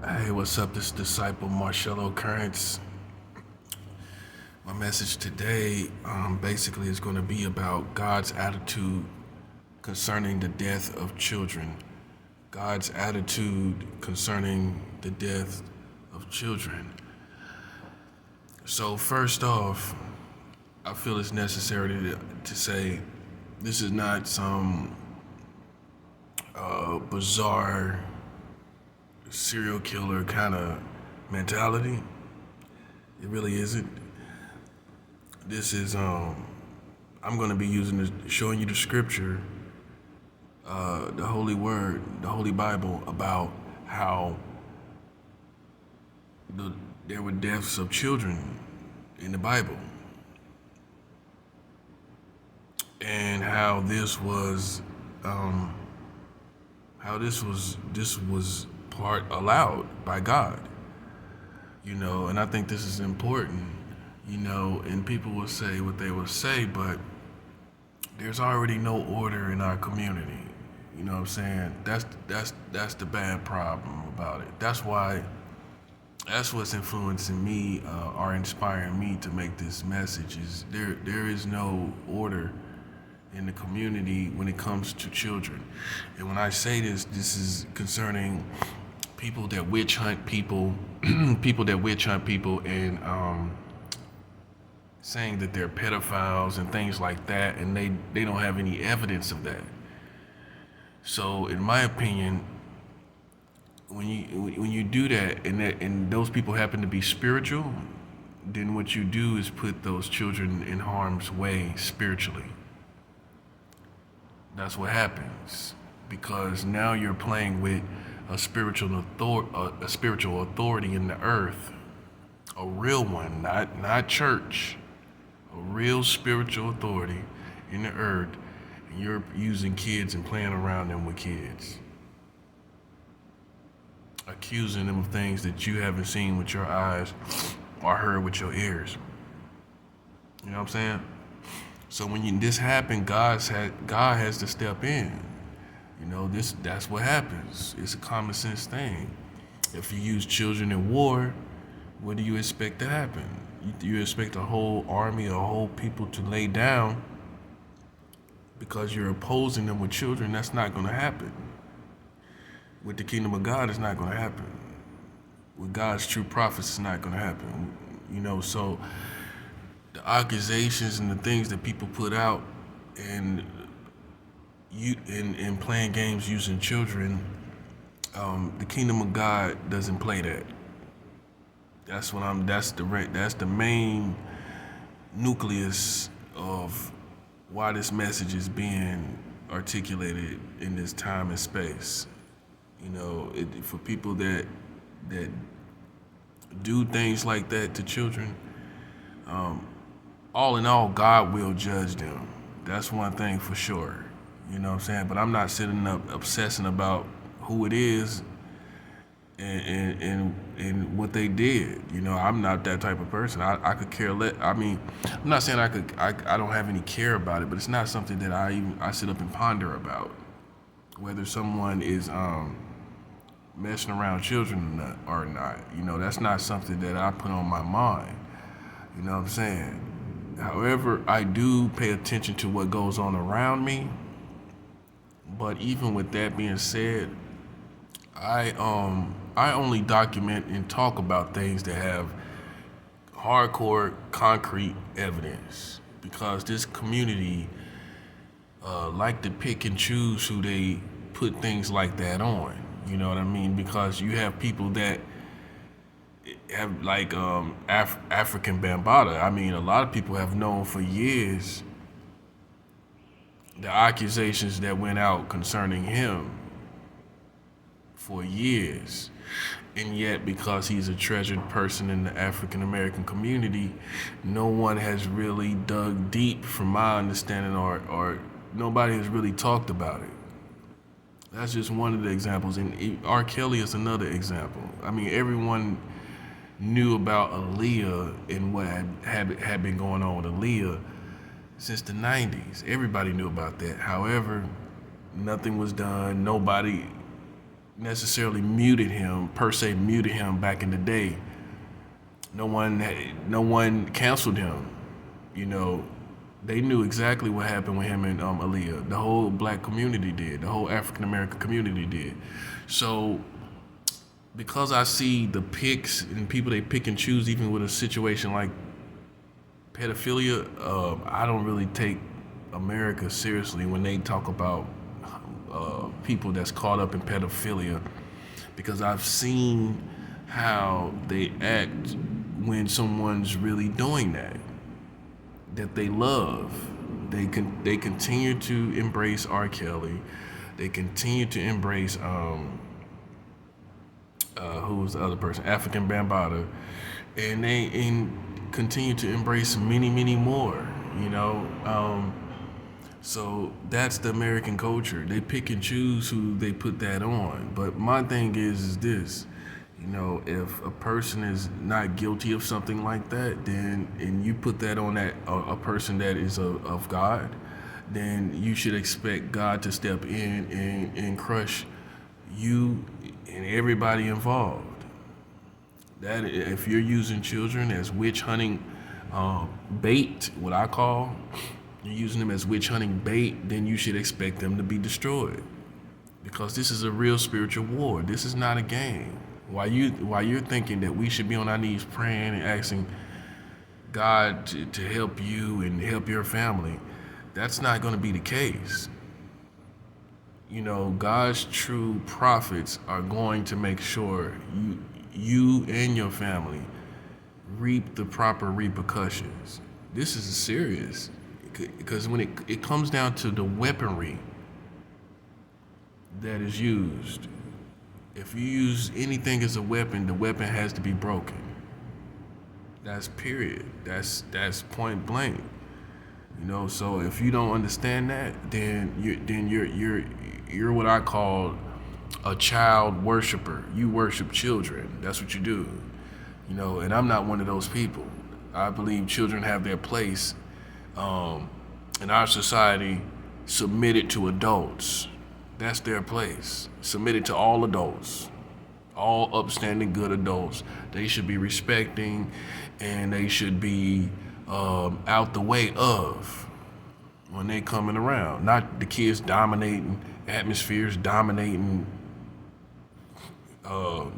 Hey, what's up? This is Disciple Marcello Currents. My message today basically is going to be about God's attitude concerning the death of children. God's attitude concerning the death of children. So, first off, I feel it's necessary to say this is not some bizarre serial killer kind of mentality. It really isn't. This is I'm going to be showing you the scripture, the Holy Word, the Holy Bible, about how there were deaths of children in the Bible, and how this was part allowed by God. And I think this is important. And people will say what they will say, but there's already no order in our community. You know what I'm saying? That's the bad problem about it. That's what's influencing me or inspiring me to make this message. Is there is no order in the community when it comes to children. And when I say this is concerning people that witch hunt people, people that witch hunt people, and saying that they're pedophiles and things like that, and they don't have any evidence of that. So, in my opinion, when you do that, and those people happen to be spiritual, then what you do is put those children in harm's way spiritually. That's what happens, because now you're playing with a spiritual authority in the earth, a real one, not church, a real spiritual authority in the earth, and you're using kids and playing around them with kids, accusing them of things that you haven't seen with your eyes or heard with your ears. You know what I'm saying? So when this happened, God has to step in. That's what happens. It's a common sense thing. If you use children in war, what do you expect to happen? You expect a whole army, a whole people to lay down because you're opposing them with children. That's not going to happen. With the kingdom of God, it's not going to happen. With God's true prophets, it's not going to happen. So the accusations and the things that people put out and playing games using children, the kingdom of God doesn't play that. That's the main nucleus of why this message is being articulated in this time and space. For people that do things like that to children, all in all, God will judge them. That's one thing for sure. You know what I'm saying? But I'm not sitting up obsessing about who it is and what they did. I'm not that type of person. I could care less. I mean, I'm not saying I don't have any care about it, but it's not something that I sit up and ponder about. Whether someone is messing around children or not. That's not something that I put on my mind. You know what I'm saying? However, I do pay attention to what goes on around me. But even with that being said, I only document and talk about things that have hardcore, concrete evidence, because this community like to pick and choose who they put things like that on. You know what I mean? Because you have people that have like African Bambaataa. I mean, a lot of people have known for years the accusations that went out concerning him for years. And yet, because he's a treasured person in the African American community, no one has really dug deep, from my understanding, or nobody has really talked about it. That's just one of the examples. And R. Kelly is another example. I mean, everyone knew about Aaliyah and what had been going on with Aaliyah since the 90s. Everybody knew about that. However, nothing was done. Nobody necessarily muted him back in the day. No one canceled him. You know, they knew exactly what happened with him and Aaliyah. The whole black community did. The whole African American community did. So because I see the picks and people they pick and choose, even with a situation like pedophilia, I don't really take America seriously when they talk about people that's caught up in pedophilia, because I've seen how they act when someone's really doing that they love. They continue to embrace R. Kelly. They continue to embrace who was the other person, African Bambaataa, and they continue to embrace many more. You know, so that's the American culture. They pick and choose who they put that on. But my thing is this. You know, if a person is not guilty of something like that, then and you put that on a person that is of God, then you should expect God to step in and crush you and everybody involved. That if you're using children as witch hunting bait, what I call, you're using them as witch hunting bait, then you should expect them to be destroyed, because this is a real spiritual war. This is not a game. While you're thinking that we should be on our knees praying and asking God to help you and help your family, that's not going to be the case. You know, God's true prophets are going to make sure you and your family reap the proper repercussions. This is serious, because when it comes down to the weaponry that is used, if you use anything as a weapon, the weapon has to be broken. That's period. That's point blank. You know, so if you don't understand that, then you're what I call a child worshiper. You worship children. That's what you do. You know, and I'm not one of those people. I believe children have their place in our society, submitted to adults. That's their place. Submitted to all adults, all upstanding good adults. They should be respecting, and they should be out the way of when they coming around. Not the kids dominating atmospheres, dominating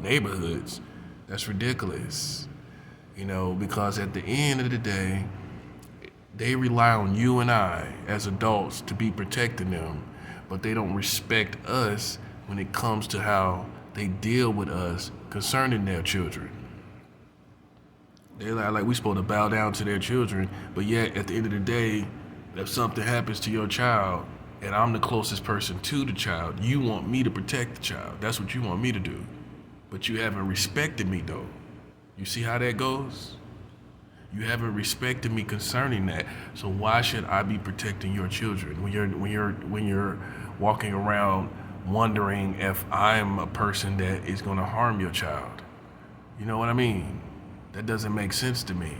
neighborhoods. That's ridiculous. You know, because at the end of the day, they rely on you and I as adults to be protecting them, but they don't respect us when it comes to how they deal with us concerning their children. They're like we're supposed to bow down to their children, but yet at the end of the day, if something happens to your child and I'm the closest person to the child, you want me to protect the child. That's what you want me to do. But you haven't respected me though. You see how that goes? You haven't respected me concerning that. So why should I be protecting your children when you're walking around wondering if I'm a person that is going to harm your child? You know what I mean? That doesn't make sense to me.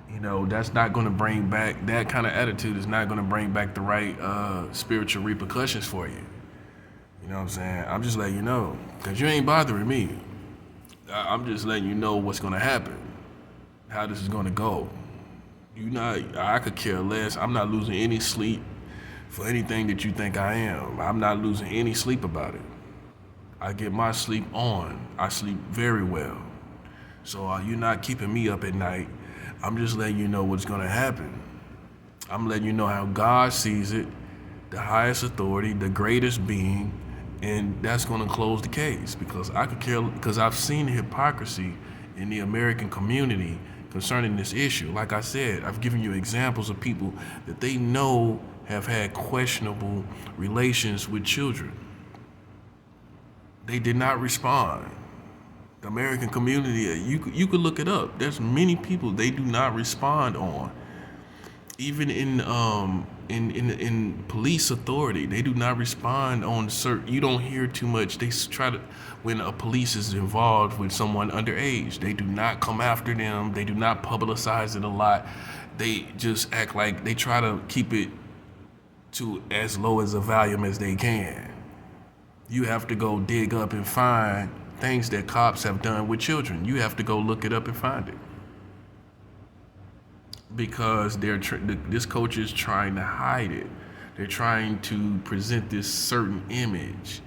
You know, that's not going to bring back, that kind of attitude is not going to bring back the right spiritual repercussions for you. You know what I'm saying? I'm just letting you know, because you ain't bothering me. I'm just letting you know what's going to happen, how this is going to go. I could care less. I'm not losing any sleep for anything that you think I am. I'm not losing any sleep about it. I get my sleep on. I sleep very well. So you're not keeping me up at night. I'm just letting you know what's going to happen. I'm letting you know how God sees it, the highest authority, the greatest being, and that's going to close the case, because because I've seen the hypocrisy in the American community concerning this issue. Like I said, I've given you examples of people that they know have had questionable relations with children. They did not respond. The American community, you could look it up. There's many people they do not respond on. Even in police authority, they do not respond on certain. You don't hear too much. They try to, when a police is involved with someone underage, they do not come after them. They do not publicize it a lot. They just act like they try to keep it to as low as a volume as they can. You have to go dig up and find things that cops have done with children. You have to go look it up and find it because this coach is trying to hide it. They're trying to present this certain image,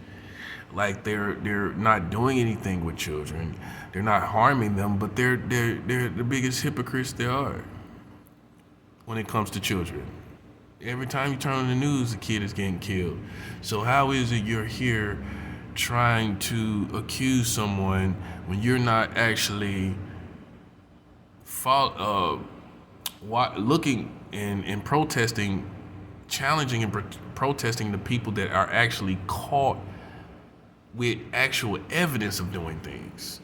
like they're not doing anything with children, they're not harming them, but they're the biggest hypocrites there are when it comes to children. Every time you turn on the news, a kid is getting killed. So how is it you're here trying to accuse someone when you're not actually looking and protesting, challenging and protesting the people that are actually caught with actual evidence of doing things?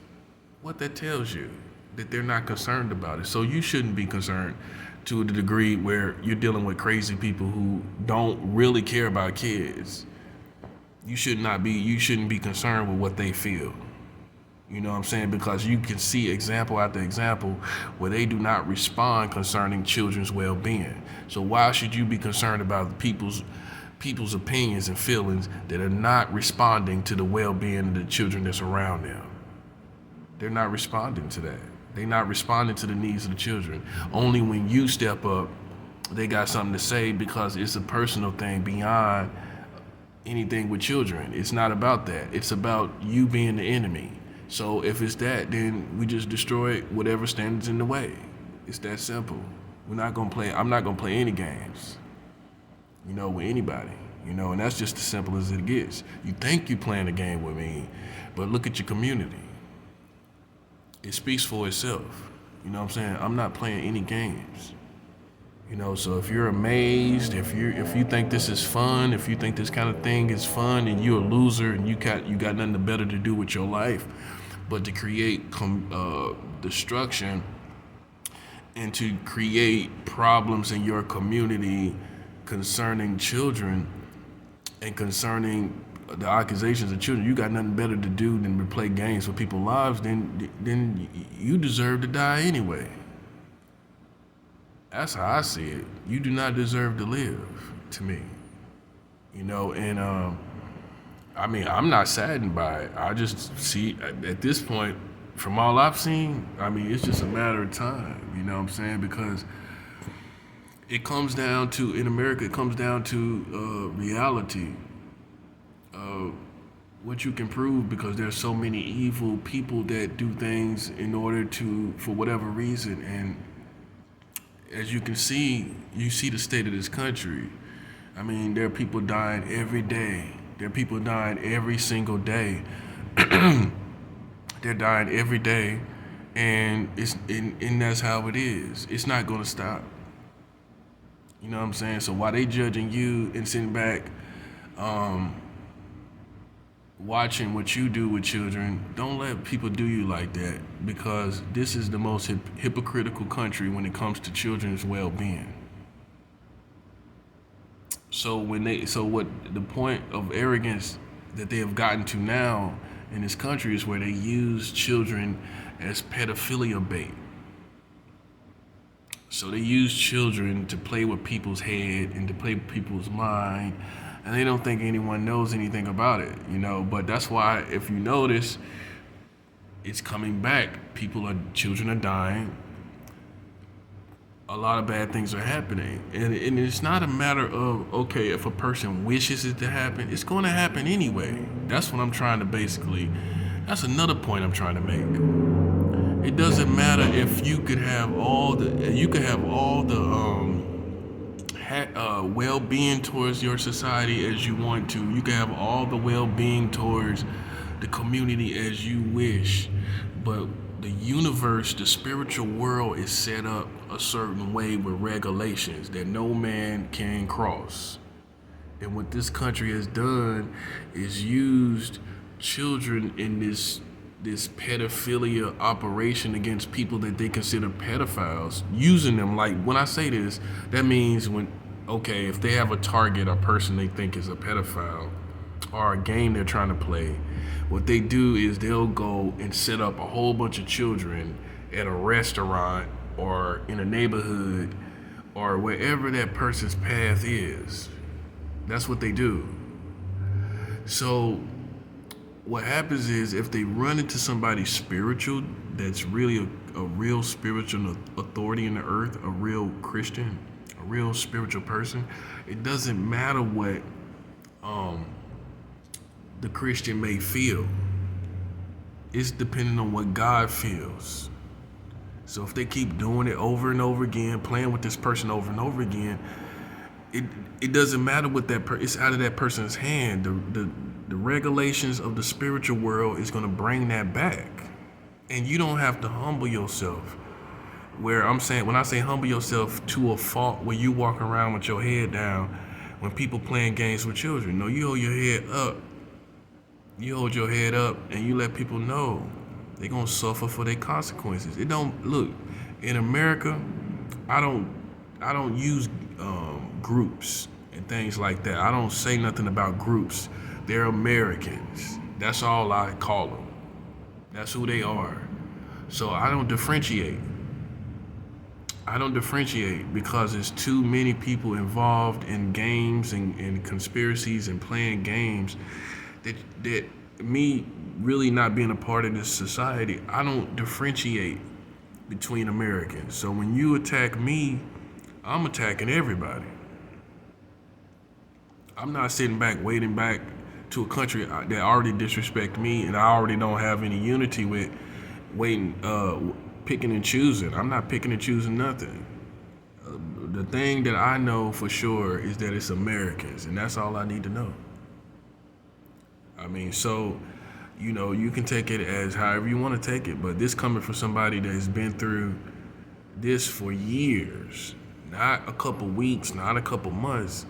What that tells you, that they're not concerned about it. So you shouldn't be concerned to the degree where you're dealing with crazy people who don't really care about kids. You shouldn't be concerned with what they feel. You know what I'm saying? Because you can see example after example where they do not respond concerning children's well-being. So why should you be concerned about people's opinions and feelings that are not responding to the well-being of the children that's around them? They're not responding to that. They're not responding to the needs of the children. Only when you step up, they got something to say, because it's a personal thing beyond anything with children. It's not about that. It's about you being the enemy. So if it's that, then we just destroy whatever stands in the way. It's that simple. I'm not gonna play any games, with anybody, and that's just as simple as it gets. You think you're playing a game with me, but look at your community. It speaks for itself. You know what I'm saying? I'm not playing any games. So if you're amazed, if you think this is fun, if you think this kind of thing is fun, and you're a loser and you got nothing better to do with your life but to create destruction and to create problems in your community concerning children and concerning the accusations of children, you got nothing better to do than to play games with people's lives, then you deserve to die anyway. That's how I see it. You do not deserve to live, to me. I'm not saddened by it. I just see, at this point, from all I've seen, it's just a matter of time, you know what I'm saying? Because it comes down to, in America, it comes down to reality. What you can prove, because there's so many evil people that do things in order to, for whatever reason. And as you can see, you see the state of this country. There are people dying every day. There are people dying every single day. They're dying every day, and that's how it is. It's not gonna stop. You know what I'm saying? So while they judging you and sitting back, watching what you do with children, don't let people do you like that, because this is the most hypocritical country when it comes to children's well-being. So what the point of arrogance that they have gotten to now in this country is where they use children as pedophilia bait. So they use children to play with people's head and to play with people's mind, and they don't think anyone knows anything about it, But that's why, if you notice, it's coming back. Children are dying. A lot of bad things are happening. And it's not a matter of, okay, if a person wishes it to happen, it's going to happen anyway. That's what I'm trying to that's another point I'm trying to make. It doesn't matter if you could have all the well-being towards your society as you want to. You can have all the well-being towards the community as you wish, but the universe, the spiritual world, is set up a certain way with regulations that no man can cross. And what this country has done is used children in this pedophilia operation against people that they consider pedophiles, using them. Like, when I say this, that means if they have a target, a person they think is a pedophile, or a game they're trying to play, what they do is they'll go and set up a whole bunch of children at a restaurant or in a neighborhood or wherever that person's path is. That's what they do. So what happens is if they run into somebody spiritual that's really a real spiritual authority in the earth, a real Christian, a real spiritual person, it doesn't matter what the Christian may feel. It's depending on what God feels. So if they keep doing it over and over again, playing with this person over and over again, it doesn't matter what it's out of that person's hand. The regulations of the spiritual world is going to bring that back, and you don't have to humble yourself. When I say humble yourself to a fault where you walk around with your head down when people playing games with children. No, you hold your head up. You hold your head up and you let people know they're gonna suffer for their consequences. It don't look in America. I don't use groups and things like that. I don't say nothing about groups. They're Americans. That's all I call them. That's who they are. So I don't differentiate. Because there's too many people involved in games and conspiracies and playing games that me really not being a part of this society, I don't differentiate between Americans. So when you attack me, I'm attacking everybody. I'm not sitting back, waiting back to a country that already disrespect me and I already don't have any unity with, picking and choosing. I'm not picking and choosing nothing. The thing that I know for sure is that it's Americans, and that's all I need to know. I mean, so, you can take it as however you want to take it, but this coming from somebody that has been through this for years, not a couple weeks, not a couple months,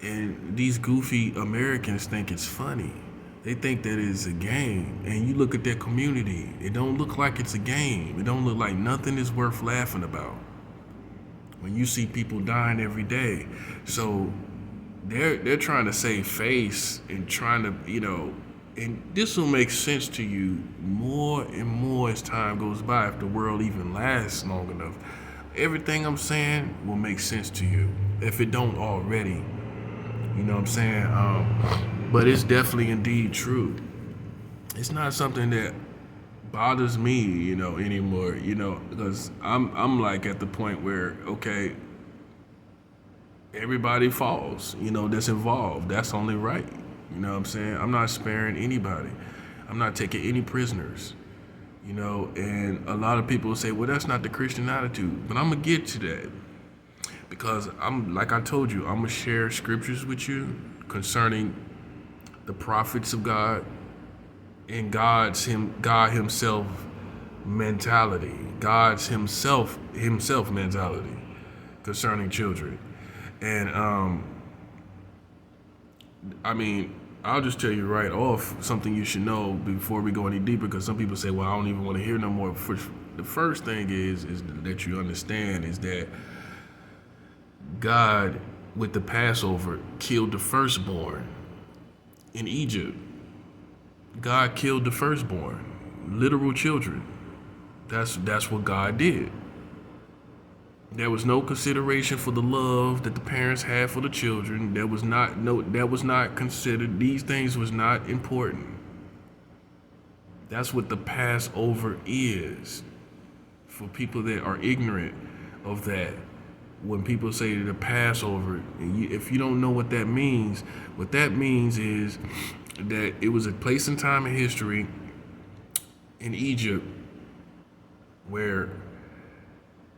and these goofy Americans think it's funny. They think that it's a game, and you look at their community, it don't look like it's a game. It don't look like nothing is worth laughing about when you see people dying every day. So they're trying to save face and trying to, and this will make sense to you more and more as time goes by, if the world even lasts long enough. Everything I'm saying will make sense to you, if it don't already. You know what I'm saying? But it's definitely indeed true. It's not something that bothers me, anymore, because I'm like at the point where, okay, everybody falls, that's involved. That's only right. You know what I'm saying? I'm not sparing anybody. I'm not taking any prisoners, and a lot of people say, well, that's not the Christian attitude, but I'm going to get to that. Because like I told you, I'm going to share scriptures with you concerning the prophets of God and God himself mentality, God's himself mentality concerning children. And I'll just tell you right off something you should know before we go any deeper, because some people say, well, I don't even want to hear no more. The first thing is that you understand is that God, with the Passover, killed the firstborn in Egypt. God killed the firstborn, literal children. That's what God did. There was no consideration for the love that the parents had for the children. That was not considered. These things was not important. That's what the Passover is. For people that are ignorant of that, when people say the Passover, if you don't know what that means is that it was a place and time in history in Egypt where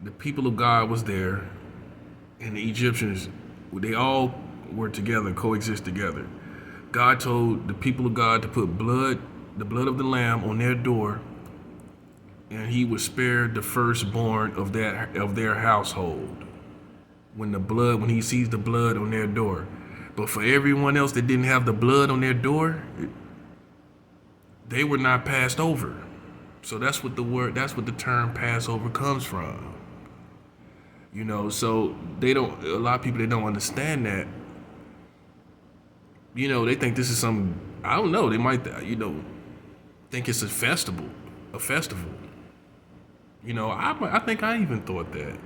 the people of God was there, and the Egyptians, they all were together, coexist together. God told the people of God to put the blood of the lamb on their door, and he would spare the firstborn of their household when he sees the blood on their door. But for everyone else that didn't have the blood on their door, they were not passed over. So that's what the term Passover comes from. So a lot of people, they don't understand that. They think this is some, I don't know, they might, think it's a festival. I think I even thought that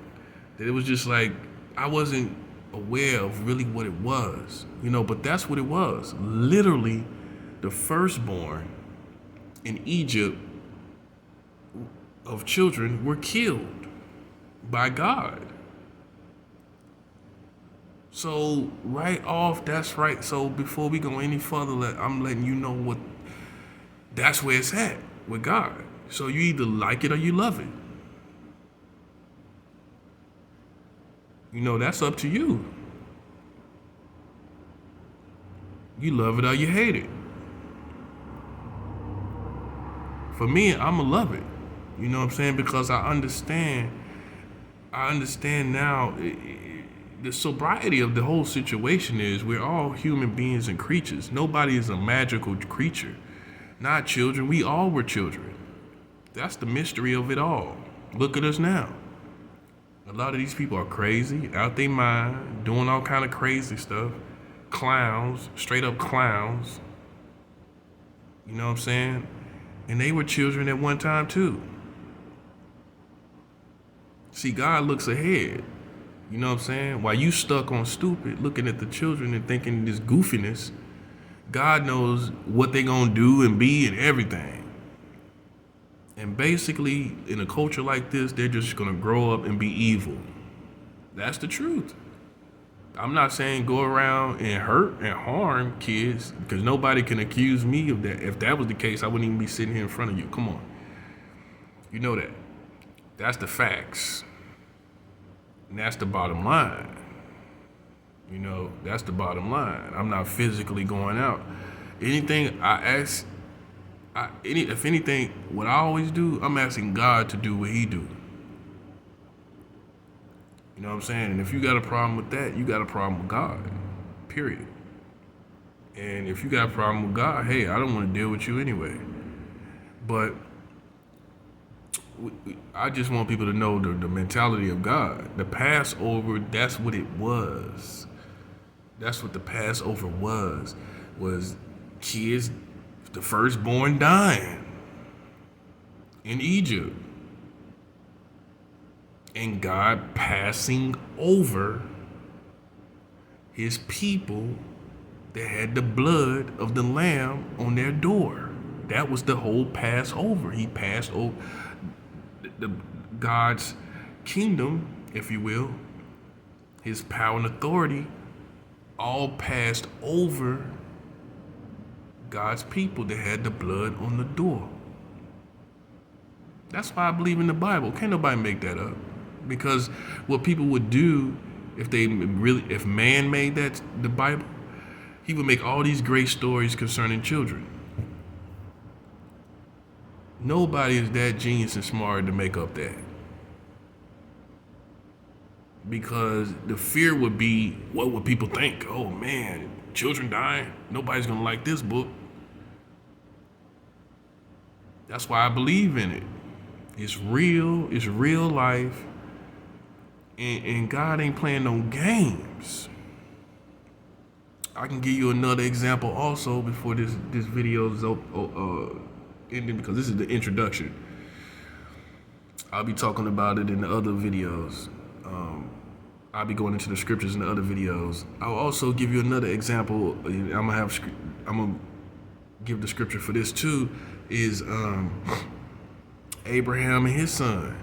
it was just like, I wasn't aware of really what it was, but that's what it was. Literally, the firstborn in Egypt of children were killed by God. So right off, that's right. So before we go any further, I'm letting you know what that's where it's at with God. So you either like it or you love it. That's up to you. You love it or you hate it. For me, I'ma love it. You know what I'm saying? Because I understand now the sobriety of the whole situation is we're all human beings and creatures. Nobody is a magical creature. Not children. We all were children. That's the mystery of it all. Look at us now. A lot of these people are crazy, out their mind, doing all kind of crazy stuff. Clowns, straight up clowns. You know what I'm saying? And they were children at one time too. See, God looks ahead. You know what I'm saying? While you stuck on stupid, looking at the children and thinking this goofiness, God knows what they gonna do and be and everything. And basically, in a culture like this, they're just gonna grow up and be evil. That's the truth. I'm not saying go around and hurt and harm kids, because nobody can accuse me of that. If that was the case, I wouldn't even be sitting here in front of you. Come on. You know that. That's the facts. And that's the bottom line. That's the bottom line. I'm not physically going out. Anything I ask, if anything, what I always do, I'm asking God to do what he do. You know what I'm saying? And if you got a problem with that, you got a problem with God. Period. And if you got a problem with God, hey, I don't want to deal with you anyway. But I just want people to know the mentality of God. The Passover, that's what it was. That's what the Passover was kids, the firstborn dying in Egypt. And God passing over his people that had the blood of the lamb on their door. That was the whole Passover. He passed over the God's kingdom, if you will, his power and authority, all passed over God's people that had the blood on the door. That's why I believe in the Bible. Can't nobody make that up. Because what people would do if man made that the Bible, he would make all these great stories concerning children. Nobody is that genius and smart to make up that. Because the fear would be, what would people think? Oh man, children dying. Nobody's gonna like this book. That's why I believe in it. It's real life. And God ain't playing no games. I can give you another example also before this video is ending, because this is the introduction. I'll be talking about it in the other videos. I'll be going into the scriptures in the other videos. I'll also give you another example. I'm gonna give the scripture for this too. Is Abraham and his son.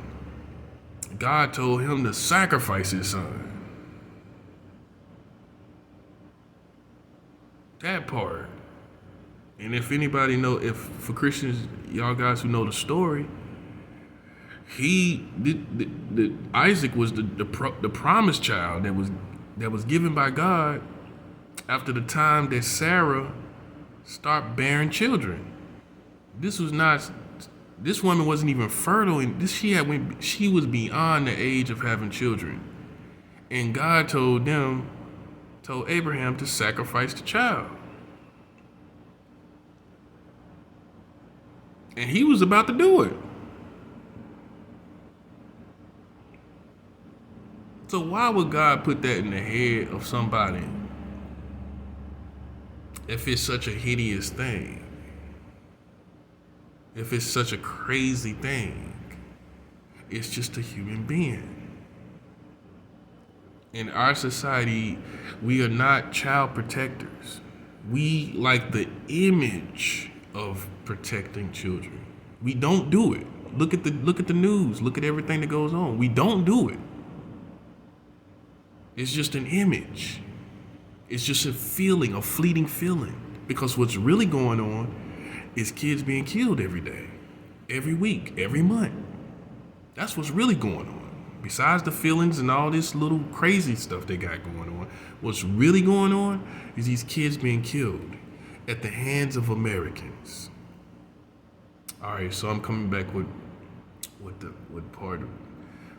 God told him to sacrifice his son. That part. And if anybody know, for Christians, y'all guys who know the story, Isaac was the promised child that was given by God after the time that Sarah started bearing children. This woman wasn't even fertile, and she was beyond the age of having children. And God told Abraham to sacrifice the child. And he was about to do it. So why would God put that in the head of somebody if it's such a hideous thing? If it's such a crazy thing? It's just a human being. In our society, we are not child protectors. We like the image of protecting children. We don't do it. Look at the news. Look at everything that goes on. We don't do it. It's just an image. It's just a feeling, a fleeting feeling. Because what's really going on is kids being killed every day, every week, every month. That's what's really going on. Besides the feelings and all this little crazy stuff they got going on, what's really going on is these kids being killed at the hands of Americans. All right, so I'm coming back with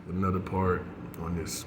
another part on this.